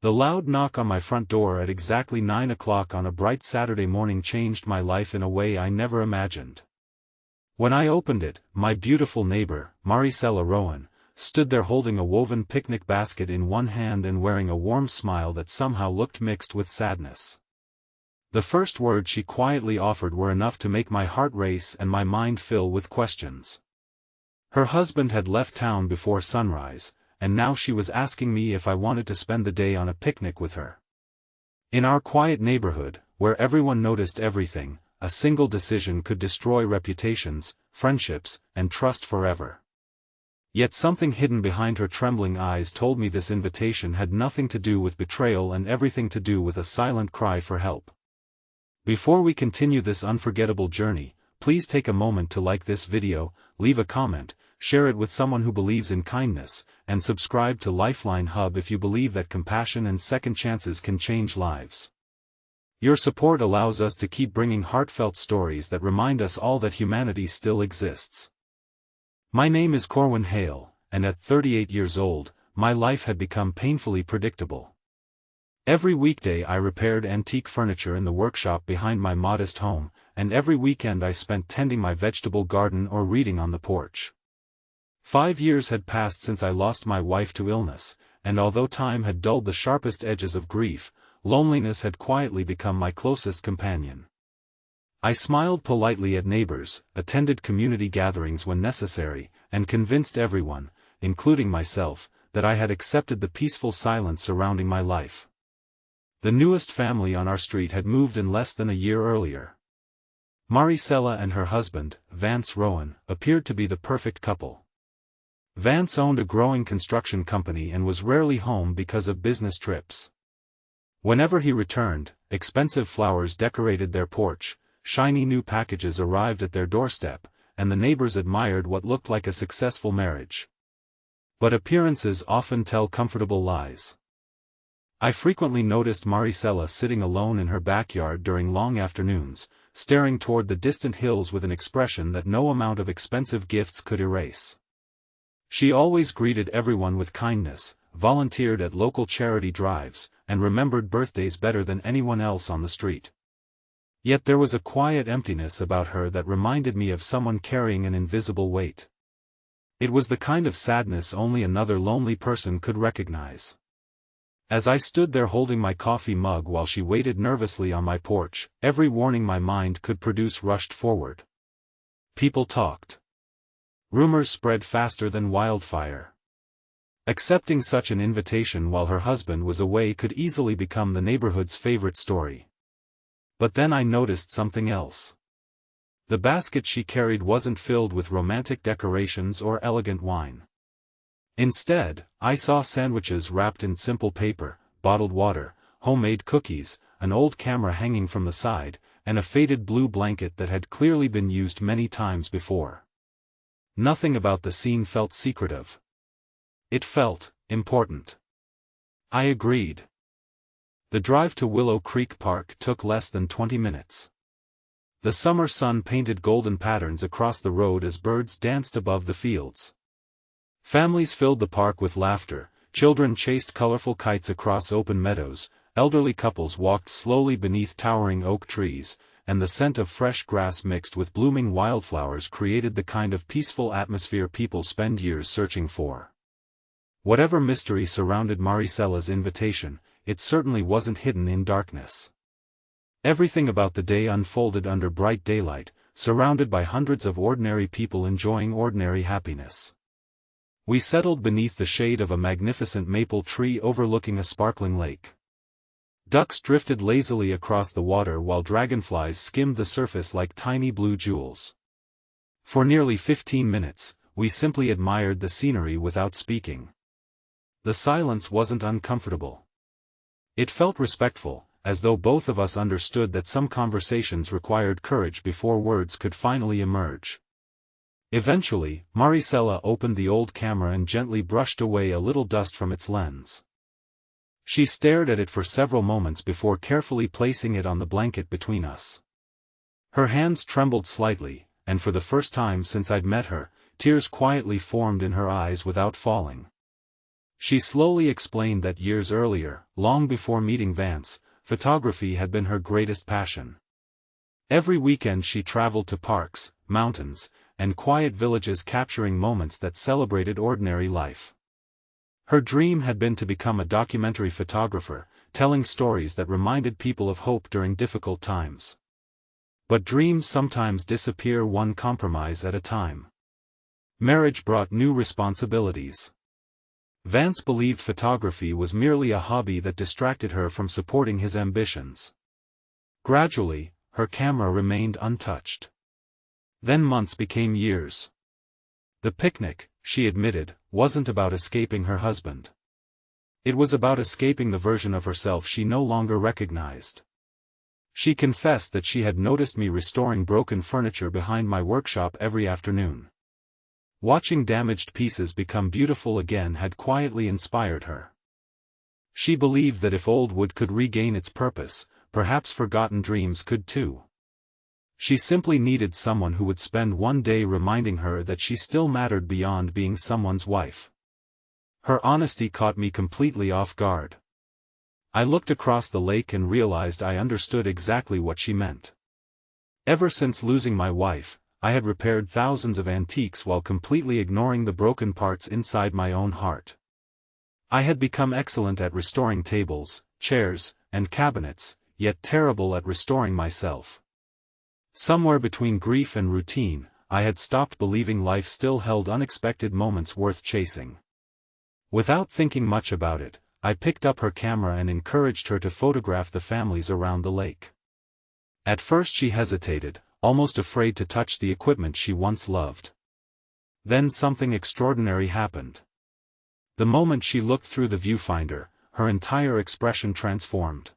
The loud knock on my front door at exactly 9 o'clock on a bright Saturday morning changed my life in a way I never imagined. When I opened it, my beautiful neighbor, Marisela, stood there holding a woven picnic basket in one hand and wearing a warm smile that somehow looked mixed with sadness. The first words she quietly offered were enough to make my heart race and my mind fill with questions. Her husband had left town before sunrise, and now she was asking me if I wanted to spend the day on a picnic with her. In our quiet neighborhood, where everyone noticed everything, a single decision could destroy reputations, friendships, and trust forever. Yet something hidden behind her trembling eyes told me this invitation had nothing to do with betrayal and everything to do with a silent cry for help. Before we continue this unforgettable journey, please take a moment to like this video, leave a comment, share it with someone who believes in kindness, and subscribe to Lifeline Hub if you believe that compassion and second chances can change lives. Your support allows us to keep bringing heartfelt stories that remind us all that humanity still exists. My name is Corwin, and at 38 years old, my life had become painfully predictable. Every weekday I repaired antique furniture in the workshop behind my modest home, and every weekend I spent tending my vegetable garden or reading on the porch. 5 years had passed since I lost my wife to illness, and although time had dulled the sharpest edges of grief, loneliness had quietly become my closest companion. I smiled politely at neighbors, attended community gatherings when necessary, and convinced everyone, including myself, that I had accepted the peaceful silence surrounding my life. The newest family on our street had moved in less than a year earlier. Marisela and her husband, Vance Rowan, appeared to be the perfect couple. Vance owned a growing construction company and was rarely home because of business trips. Whenever he returned, expensive flowers decorated their porch, shiny new packages arrived at their doorstep, and the neighbors admired what looked like a successful marriage. But appearances often tell comfortable lies. I frequently noticed Marisela sitting alone in her backyard during long afternoons, staring toward the distant hills with an expression that no amount of expensive gifts could erase. She always greeted everyone with kindness, volunteered at local charity drives, and remembered birthdays better than anyone else on the street. Yet there was a quiet emptiness about her that reminded me of someone carrying an invisible weight. It was the kind of sadness only another lonely person could recognize. As I stood there holding my coffee mug while she waited nervously on my porch, every warning my mind could produce rushed forward. People talked. Rumors spread faster than wildfire. Accepting such an invitation while her husband was away could easily become the neighborhood's favorite story. But then I noticed something else. The basket she carried wasn't filled with romantic decorations or elegant wine. Instead, I saw sandwiches wrapped in simple paper, bottled water, homemade cookies, an old camera hanging from the side, and a faded blue blanket that had clearly been used many times before. Nothing about the scene felt secretive. It felt important. I agreed. The drive to Willow Creek Park took less than 20 minutes. The summer sun painted golden patterns across the road as birds danced above the fields. Families filled the park with laughter, children chased colorful kites across open meadows, elderly couples walked slowly beneath towering oak trees, and the scent of fresh grass mixed with blooming wildflowers created the kind of peaceful atmosphere people spend years searching for. Whatever mystery surrounded Marisela's invitation, it certainly wasn't hidden in darkness. Everything about the day unfolded under bright daylight, surrounded by hundreds of ordinary people enjoying ordinary happiness. We settled beneath the shade of a magnificent maple tree overlooking a sparkling lake. Ducks drifted lazily across the water while dragonflies skimmed the surface like tiny blue jewels. For nearly 15 minutes, we simply admired the scenery without speaking. The silence wasn't uncomfortable. It felt respectful, as though both of us understood that some conversations required courage before words could finally emerge. Eventually, Marisela opened the old camera and gently brushed away a little dust from its lens. She stared at it for several moments before carefully placing it on the blanket between us. Her hands trembled slightly, and for the first time since I'd met her, tears quietly formed in her eyes without falling. She slowly explained that years earlier, long before meeting Vance, photography had been her greatest passion. Every weekend she traveled to parks, mountains, and quiet villages capturing moments that celebrated ordinary life. Her dream had been to become a documentary photographer, telling stories that reminded people of hope during difficult times. But dreams sometimes disappear one compromise at a time. Marriage brought new responsibilities. Vance believed photography was merely a hobby that distracted her from supporting his ambitions. Gradually, her camera remained untouched. Then months became years. The picnic, she admitted, wasn't about escaping her husband. It was about escaping the version of herself she no longer recognized. She confessed that she had noticed me restoring broken furniture behind my workshop every afternoon. Watching damaged pieces become beautiful again had quietly inspired her. She believed that if old wood could regain its purpose, perhaps forgotten dreams could too. She simply needed someone who would spend one day reminding her that she still mattered beyond being someone's wife. Her honesty caught me completely off guard. I looked across the lake and realized I understood exactly what she meant. Ever since losing my wife, I had repaired thousands of antiques while completely ignoring the broken parts inside my own heart. I had become excellent at restoring tables, chairs, and cabinets, yet terrible at restoring myself. Somewhere between grief and routine, I had stopped believing life still held unexpected moments worth chasing. Without thinking much about it, I picked up her camera and encouraged her to photograph the families around the lake. At first she hesitated, almost afraid to touch the equipment she once loved. Then something extraordinary happened. The moment she looked through the viewfinder, her entire expression transformed.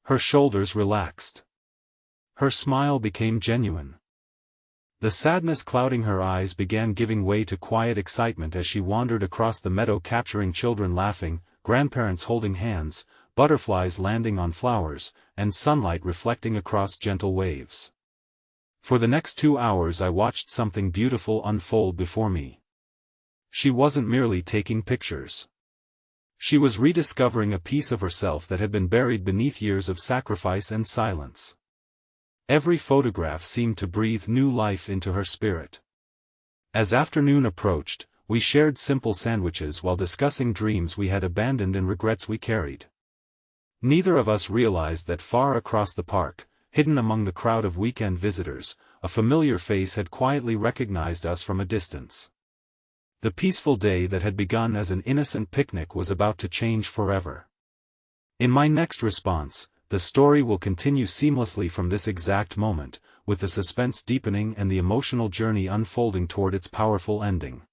Her shoulders relaxed. Her smile became genuine. The sadness clouding her eyes began giving way to quiet excitement as she wandered across the meadow capturing children laughing, grandparents holding hands, butterflies landing on flowers, and sunlight reflecting across gentle waves. For the next 2 hours I watched something beautiful unfold before me. She wasn't merely taking pictures. She was rediscovering a piece of herself that had been buried beneath years of sacrifice and silence. Every photograph seemed to breathe new life into her spirit. As afternoon approached, we shared simple sandwiches while discussing dreams we had abandoned and regrets we carried. Neither of us realized that far across the park, hidden among the crowd of weekend visitors, a familiar face had quietly recognized us from a distance. The peaceful day that had begun as an innocent picnic was about to change forever. In my next response, the story will continue seamlessly from this exact moment, with the suspense deepening and the emotional journey unfolding toward its powerful ending.